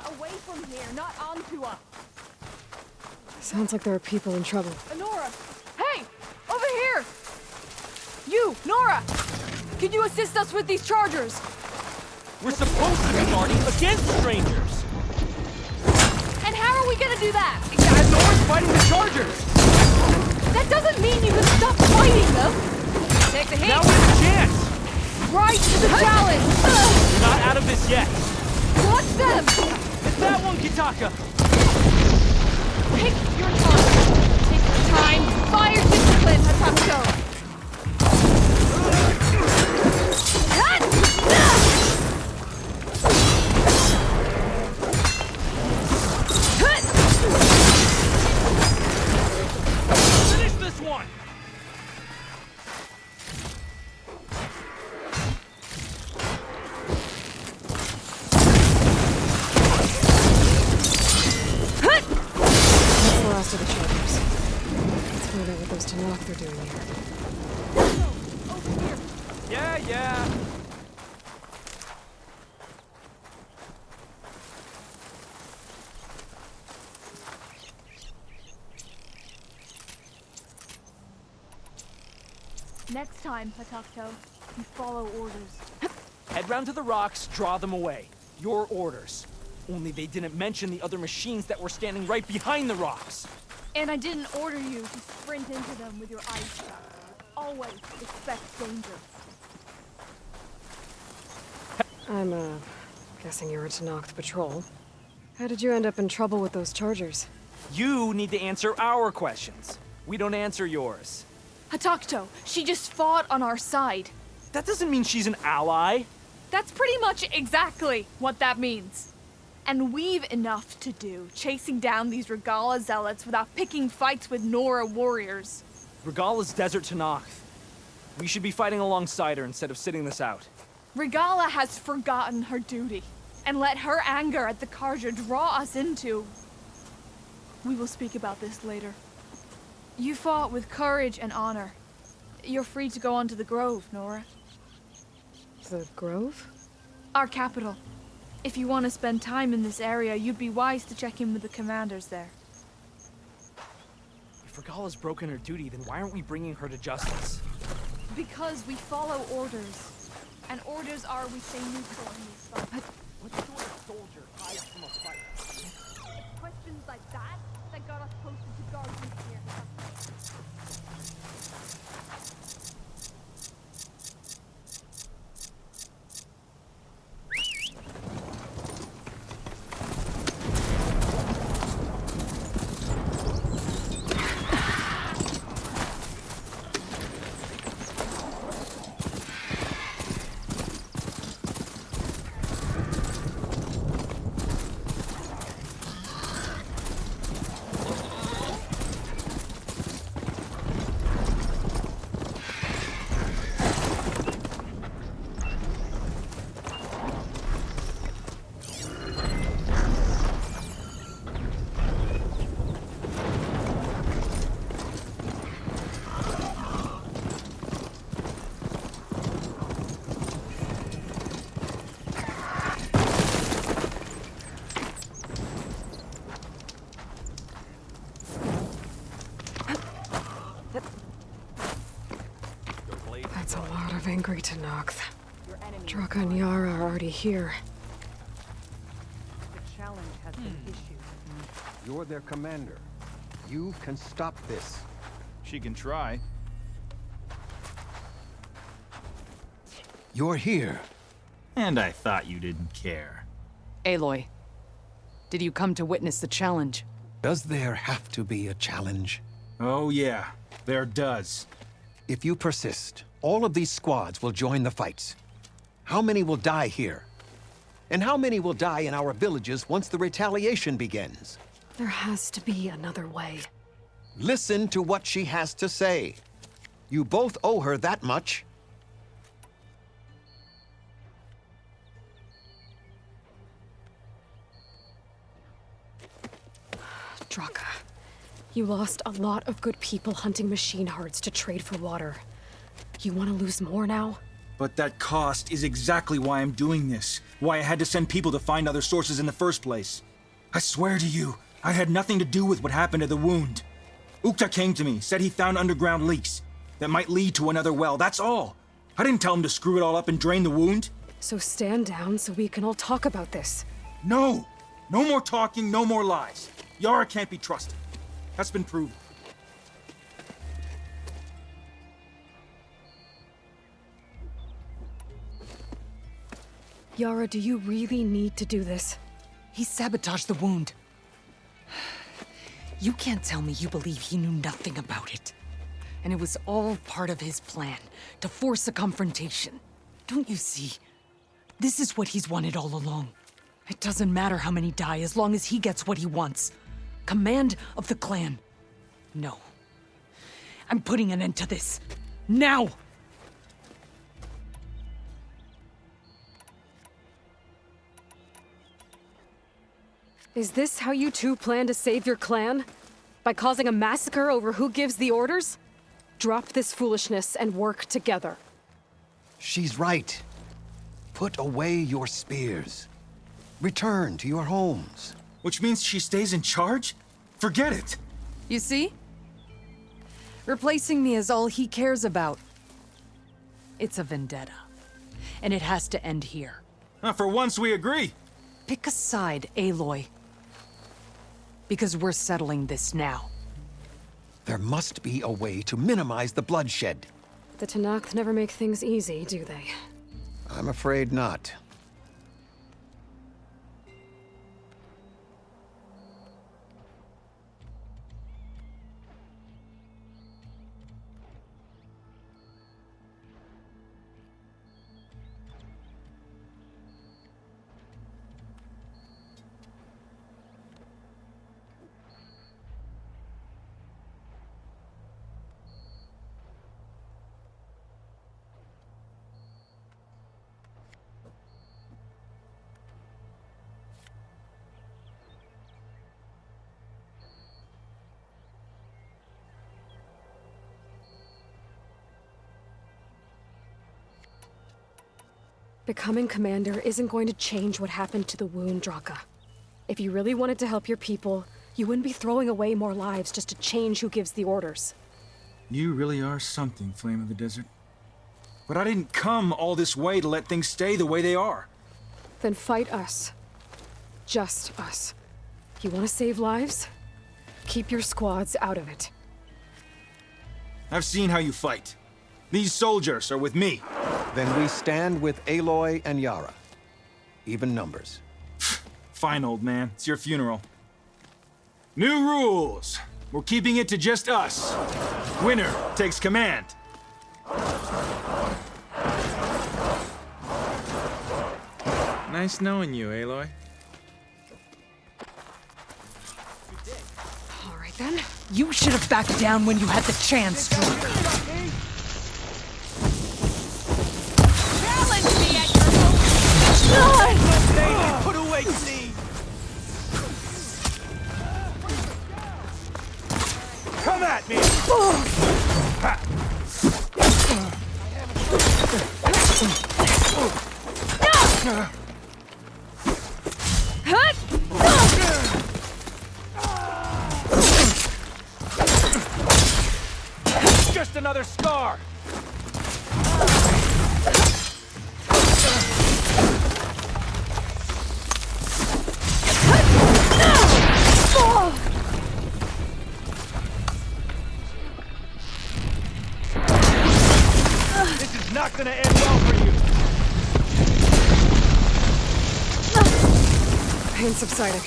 away from here, not onto us. Sounds like there are people in trouble. Nora! Hey! Over here! You, Nora! Can you assist us with these chargers? We're supposed to be guarding against strangers! And how are we gonna do that? And Nora's fighting the chargers! That doesn't mean you can stop fighting them! Take the hit! Now we have a chance! Rise to the challenge! We're not out of this yet! Watch them! It's that one, Kitaka! Take your time! Take your time! Fire discipline, Hatako! Finish this one! That's the last of the chargers. Let's find out what those Tanakh are doing here. Over here! Yeah. Next time, Hatako, you follow orders. Head round to the rocks, draw them away. Your orders. Only they didn't mention the other machines that were standing right behind the rocks. And I didn't order you to sprint into them with your eyes shut. Always expect danger. I'm, guessing you're a Tanakh patrol. How did you end up in trouble with those chargers? You need to answer our questions. We don't answer yours. Hatakto, she just fought on our side. That doesn't mean she's an ally. That's pretty much exactly what that means. And we've enough to do chasing down these Regala zealots without picking fights with Nora warriors. Regala's desert Tanakh. We should be fighting alongside her instead of sitting this out. Regala has forgotten her duty and let her anger at the Carja draw us into... We will speak about this later. You fought with courage and honor. You're free to go on to the Grove, Nora. The Grove? Our capital. If you want to spend time in this area, you'd be wise to check in with the commanders there. If Regala's broken her duty, then why aren't we bringing her to justice? Because we follow orders. And orders are we stay neutral in these fights. What sort of soldier hides from a fight? Questions like that got us posted to guard you here. That's a lot of angry Tanakh. Draka and Yara are already here. The challenge has been issued. You're their commander. You can stop this. She can try. You're here. And I thought you didn't care. Aloy, did you come to witness the challenge? Does there have to be a challenge? Oh yeah, there does. If you persist, all of these squads will join the fights. How many will die here? And how many will die in our villages once the retaliation begins? There has to be another way. Listen to what she has to say. You both owe her that much. Draka, you lost a lot of good people hunting machine hearts to trade for water. You want to lose more now? But that cost is exactly why I'm doing this. Why I had to send people to find other sources in the first place. I swear to you, I had nothing to do with what happened to the wound. Ukta came to me, said he found underground leaks that might lead to another well, that's all. I didn't tell him to screw it all up and drain the wound. So stand down so we can all talk about this. No! No more talking, no more lies. Yara can't be trusted. That's been proven. Yara, do you really need to do this? He sabotaged the wound. You can't tell me you believe he knew nothing about it. And it was all part of his plan, to force a confrontation. Don't you see? This is what he's wanted all along. It doesn't matter how many die as long as he gets what he wants. Command of the clan. No. I'm putting an end to this. Now! Is this how you two plan to save your clan? By causing a massacre over who gives the orders? Drop this foolishness and work together. She's right. Put away your spears. Return to your homes. Which means she stays in charge? Forget it! You see? Replacing me is all he cares about. It's a vendetta. And it has to end here. For once we agree. Pick a side, Aloy. Because we're settling this now. There must be a way to minimize the bloodshed. The Tenakth never make things easy, do they? I'm afraid not. Becoming commander isn't going to change what happened to the wound, Draka. If you really wanted to help your people, you wouldn't be throwing away more lives just to change who gives the orders. You really are something, Flame of the Desert. But I didn't come all this way to let things stay the way they are. Then fight us. Just us. You want to save lives? Keep your squads out of it. I've seen how you fight. These soldiers are with me. Then we stand with Aloy and Yara. Even numbers. Fine, old man. It's your funeral. New rules. We're keeping it to just us. Winner takes command. Nice knowing you, Aloy. All right then. You should have backed down when you had the chance, Draka. Challenge me at your own. Put away, Sneed! Come at me! Just another scar! This is not gonna end well for you! Pain subsiding.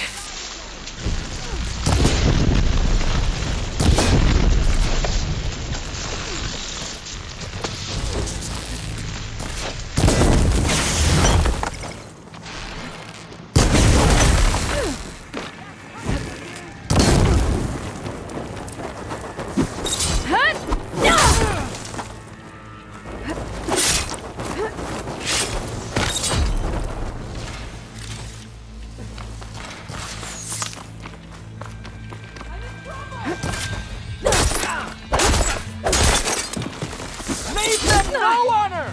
Leave them no honor!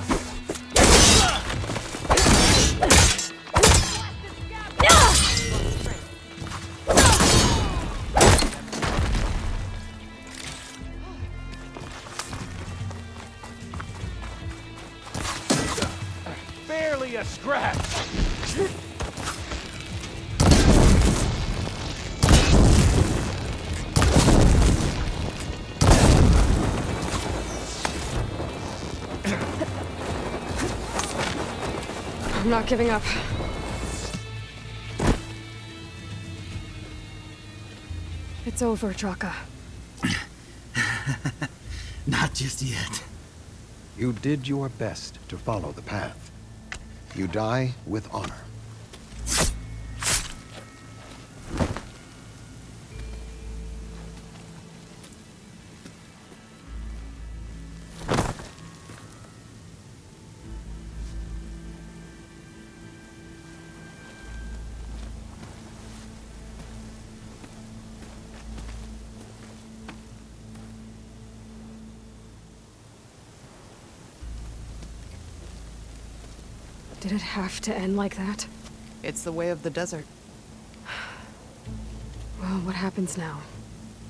barely a scratch. I'm not giving up. It's over, Draka. Not just yet. You did your best to follow the path. You die with honor. Did it have to end like that? It's the way of the desert. Well, what happens now?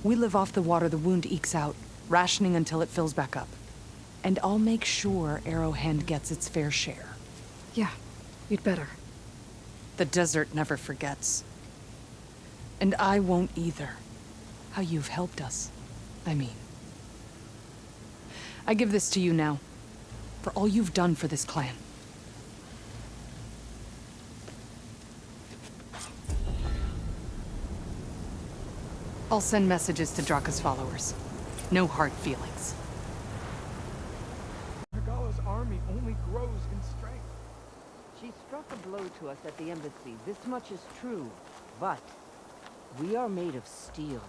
We live off the water the wound ekes out, rationing until it fills back up. And I'll make sure Arrowhand gets its fair share. Yeah, you'd better. The desert never forgets. And I won't either. How you've helped us, I mean. I give this to you now, for all you've done for this clan. I'll send messages to Draka's followers. No hard feelings. Regala's army only grows in strength. She struck a blow to us at the embassy. This much is true. But we are made of steel.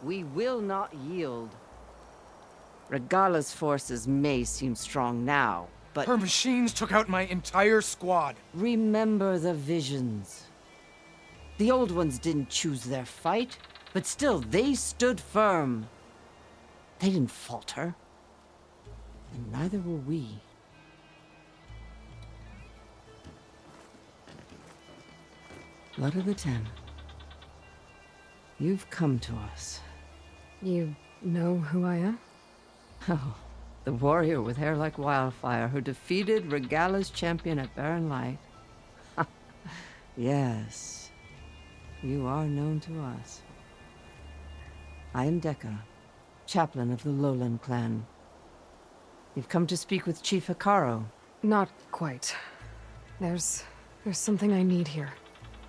We will not yield. Regala's forces may seem strong now, but Her machines took out my entire squad. remember the visions. The old ones didn't choose their fight, but still they stood firm. They didn't falter. And neither will we. Blood of the Ten. You've come to us. You know who I am? Oh, the warrior with hair like wildfire who defeated Regala's champion at Barren Light. Yes, you are known to us. I am Dekka, chaplain of the Lowland clan. You've come to speak with Chief Hikaru. Not quite. There's something I need here.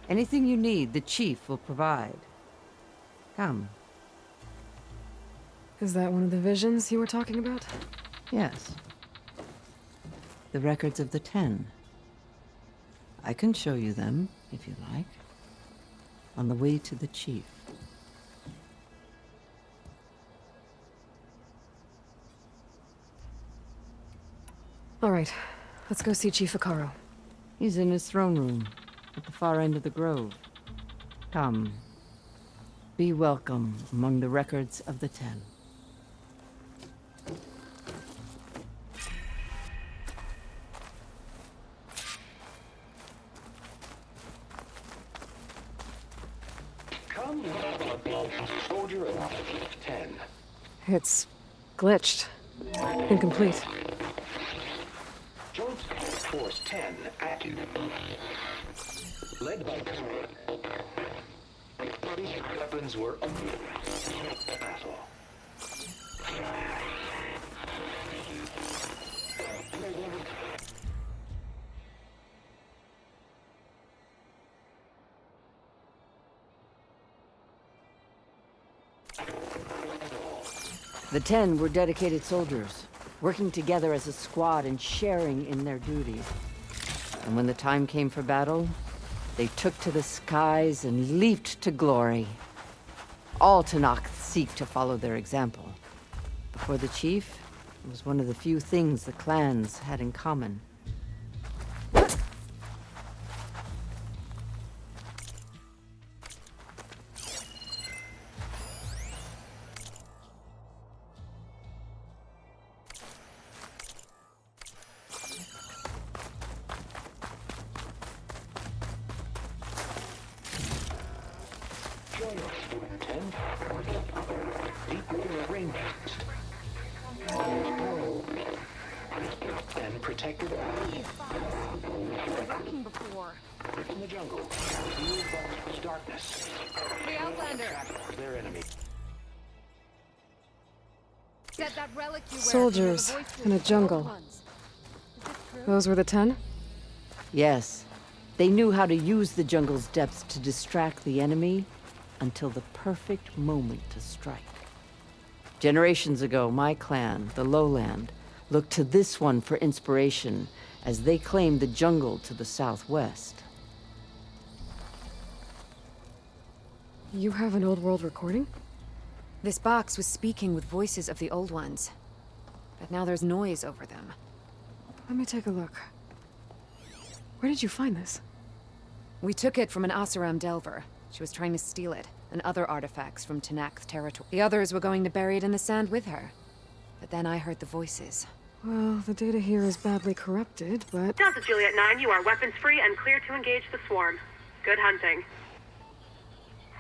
Anything you need, the chief will provide. Come. Is that one of the visions you were talking about? Yes. The records of the 10. I can show you them, if you like. On the way to the chief. All right, let's go see Chief Hikaru. He's in his throne room, at the far end of the grove. Come. Be welcome among the records of the 10. Come, soldier of 10. It's glitched. Incomplete. Joint Force 10 active. Led by weapons were battle. The 10 were dedicated soldiers, working together as a squad and sharing in their duties. And when the time came for battle, they took to the skies and leaped to glory. All Tanakh seek to follow their example. Before the chief, it was one of the few things the clans had in common. And protected. jungle, revealed by darkness. The Outlander. Their enemy. Said that relic you wear. Soldiers in a jungle. Those were the 10? Yes. They knew how to use the jungle's depths to distract the enemy until the perfect moment to strike. Generations ago, my clan, the Lowland, looked to this one for inspiration as they claimed the jungle to the southwest. You have an old world recording? This box was speaking with voices of the old ones. But now there's noise over them. Let me take a look. Where did you find this? We took it from an Oseram Delver. She was trying to steal it, and other artifacts from Tenakth territory. The others were going to bury it in the sand with her. But then I heard the voices. Well, the data here is badly corrupted, but... Delta Juliet 9, you are weapons-free and clear to engage the swarm. Good hunting.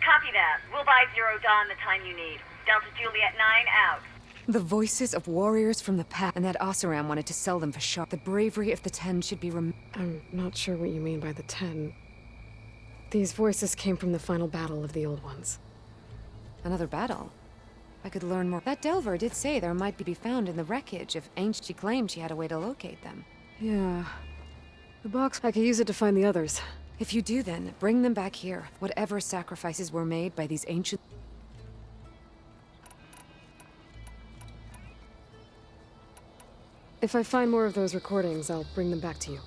Copy that. We'll buy Zero Dawn the time you need. Delta Juliet 9 out. The voices of warriors from the past, and that Oseram wanted to sell them for sharp. The bravery of the 10 should be I'm not sure what you mean by the 10. These voices came from the final battle of the Old Ones. Another battle? I could learn more. That Delver did say there might be found in the wreckage of ancient. She claimed she had a way to locate them. Yeah. The box, I could use it to find the others. If you do then, bring them back here. Whatever sacrifices were made by these ancient... If I find more of those recordings, I'll bring them back to you.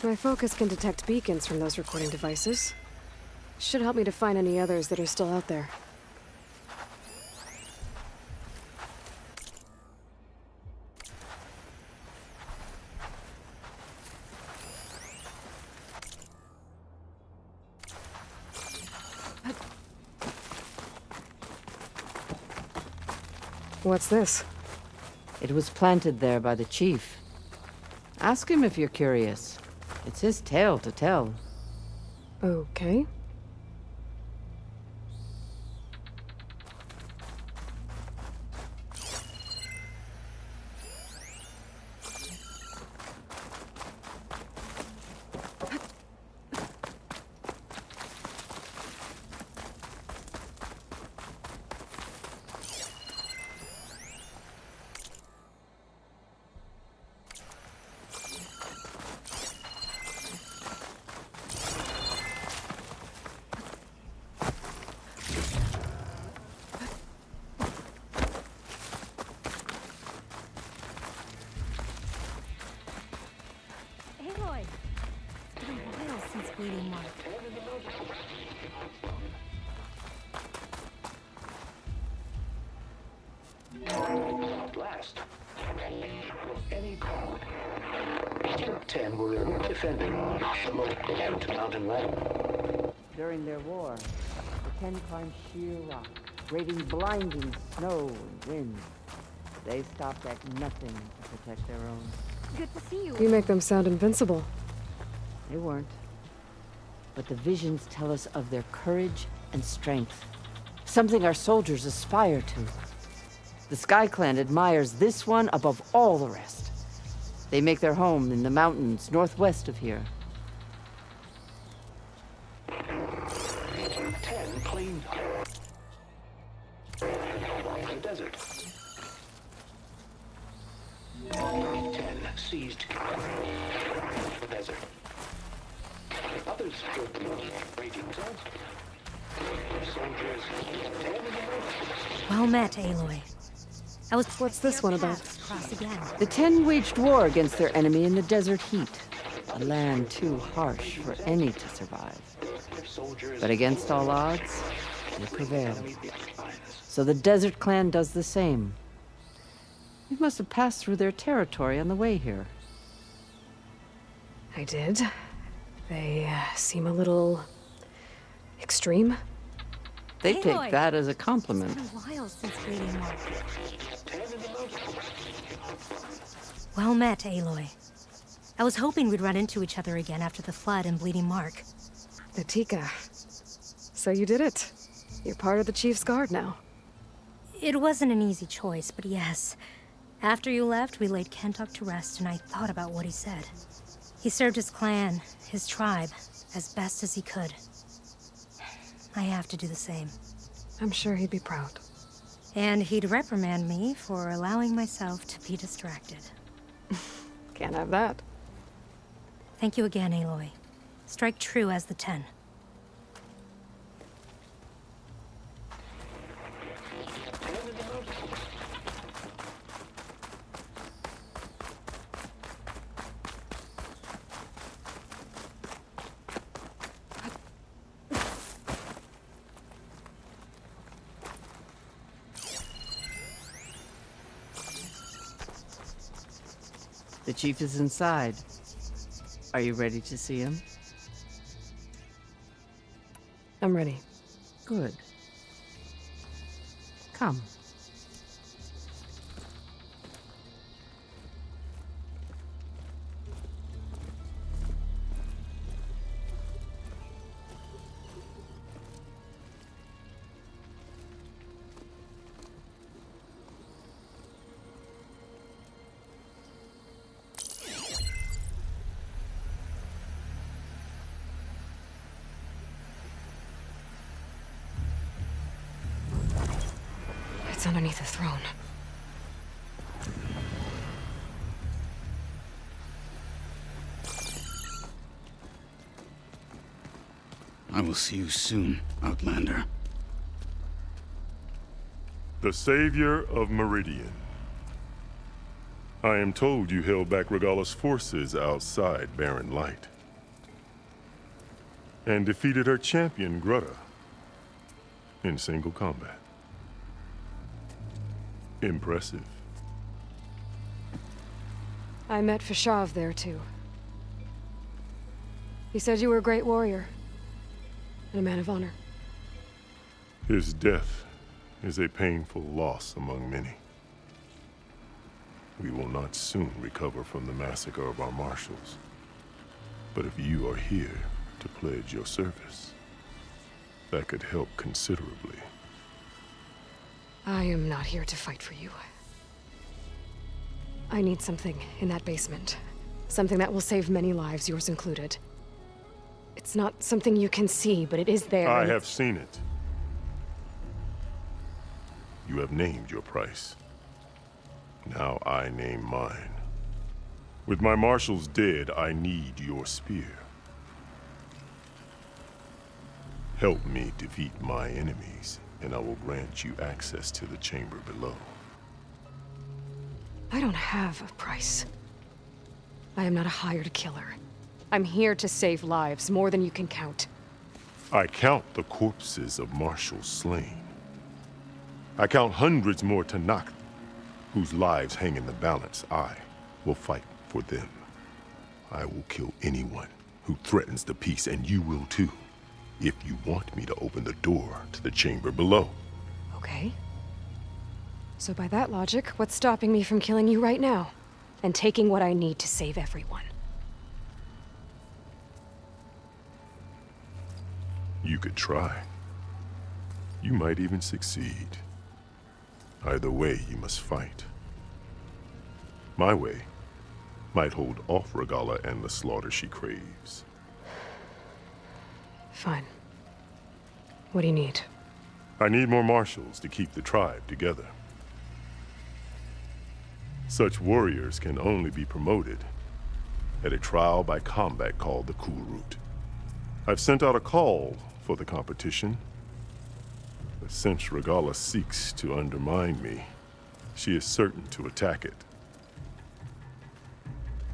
My focus can detect beacons from those recording devices. Should help me to find any others that are still out there. What's this? It was planted there by the chief. Ask him if you're curious. It's his tale to tell. Okay. Aloy! It's been a while since Bleeding Mark. Blast. Any power. 10 were defending the most mountain land. During their war, the 10 climbed sheer rock, braving blinding snow and wind. They stopped at nothing to protect their own. Good to see you. You make them sound invincible. They weren't. But the visions tell us of their courage and strength. Something our soldiers aspire to. The Sky Clan admires this one above all the rest. They make their home in the mountains northwest of here. 10 claimed the desert. 10 seized the desert. Others killed the raging zones. Soldiers. Well met, Aloy. What's this one about? The 10 waged war against their enemy in the desert heat. A land too harsh for any to survive. But against all odds, they prevailed. So the Desert Clan does the same. You must have passed through their territory on the way here. I did. They seem a little... extreme. They take that as a compliment. It's been a while since Bleeding Mark. Well met, Aloy. I was hoping we'd run into each other again after the flood and Bleeding Mark. Natika. So you did it. You're part of the Chief's Guard now. It wasn't an easy choice, but yes. After you left, we laid Kentuck to rest, and I thought about what he said. He served his clan, his tribe, as best as he could. I have to do the same. I'm sure he'd be proud. And he'd reprimand me for allowing myself to be distracted. Can't have that. Thank you again, Aloy. Strike true as the 10. The chief is inside. Are you ready to see him? I'm ready. Good. Come. It's underneath the throne. I will see you soon, Outlander. The Savior of Meridian. I am told you held back Regalla's forces outside Barren Light. And defeated her champion, Grutta, in single combat. Impressive. I met Fashav there, too. He said you were a great warrior. And a man of honor. His death is a painful loss among many. We will not soon recover from the massacre of our marshals. But if you are here to pledge your service, that could help considerably. I am not here to fight for you. I need something in that basement. Something that will save many lives, yours included. It's not something you can see, but it is there. I have seen it. You have named your price. Now I name mine. With my marshals dead, I need your spear. Help me defeat my enemies, and I will grant you access to the chamber below. I don't have a price. I am not a hired killer. I'm here to save lives, more than you can count. I count the corpses of marshals slain. I count hundreds more Tanakh, whose lives hang in the balance. I will fight for them. I will kill anyone who threatens the peace, and you will too, if you want me to open the door to the chamber below. Okay. So by that logic, what's stopping me from killing you right now? And taking what I need to save everyone? You could try. You might even succeed. Either way, you must fight. My way might hold off Regalla and the slaughter she craves. Fine. What do you need? I need more marshals to keep the tribe together. Such warriors can only be promoted at a trial by combat called the Cool Route. I've sent out a call for the competition, but since Regalla seeks to undermine me, she is certain to attack it.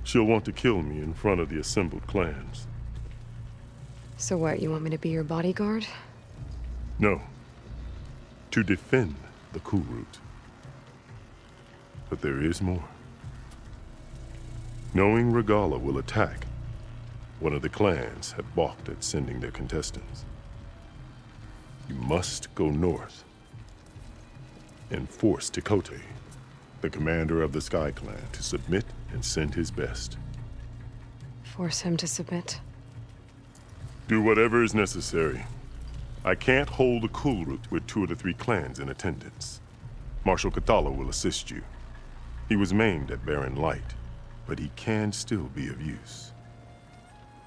She'll want to kill me in front of the assembled clans. So what, you want me to be your bodyguard? No. To defend the Cool Route. But there is more. Knowing Regalla will attack, one of the clans have balked at sending their contestants. You must go north and force Tekote, the commander of the Sky Clan, to submit and send his best. Force him to submit. Do whatever is necessary. I can't hold a Kulrut with 2 of the 3 clans in attendance. Marshal Cathala will assist you. He was maimed at Barren Light, but he can still be of use.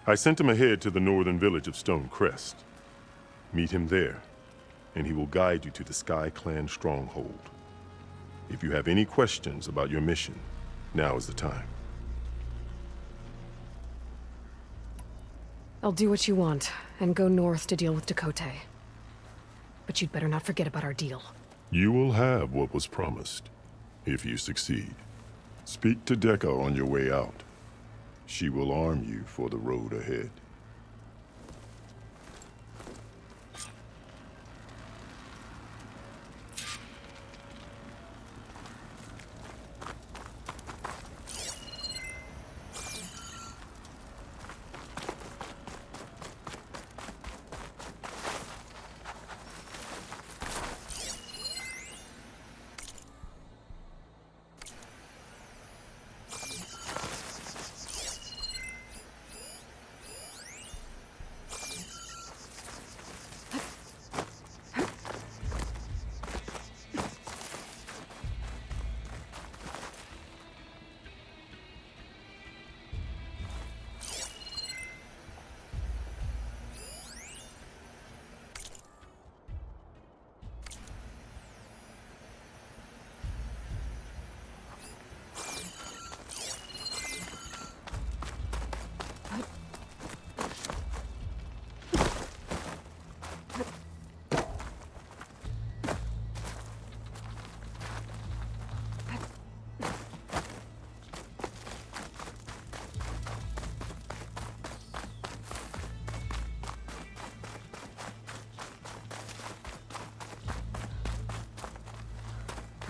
I sent him ahead to the northern village of Stone Crest. Meet him there, and he will guide you to the Sky Clan stronghold. If you have any questions about your mission, now is the time. I'll do what you want, and go north to deal with Dakota. But you'd better not forget about our deal. You will have what was promised, if you succeed. Speak to Dekka on your way out. She will arm you for the road ahead.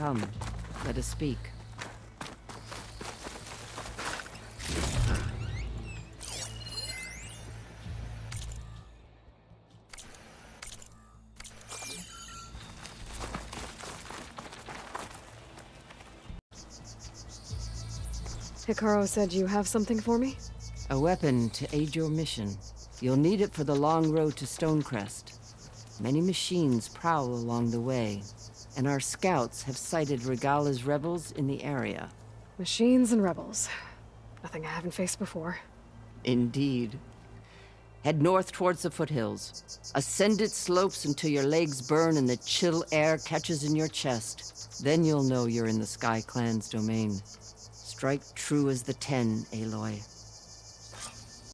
Come, let us speak. Hikaru said you have something for me? A weapon to aid your mission. You'll need it for the long road to Stonecrest. Many machines prowl along the way, and our scouts have sighted Regala's rebels in the area. Machines and rebels. Nothing I haven't faced before. Indeed. Head north towards the foothills. Ascend its slopes until your legs burn and the chill air catches in your chest. Then you'll know you're in the Sky Clan's domain. Strike true as the 10, Aloy.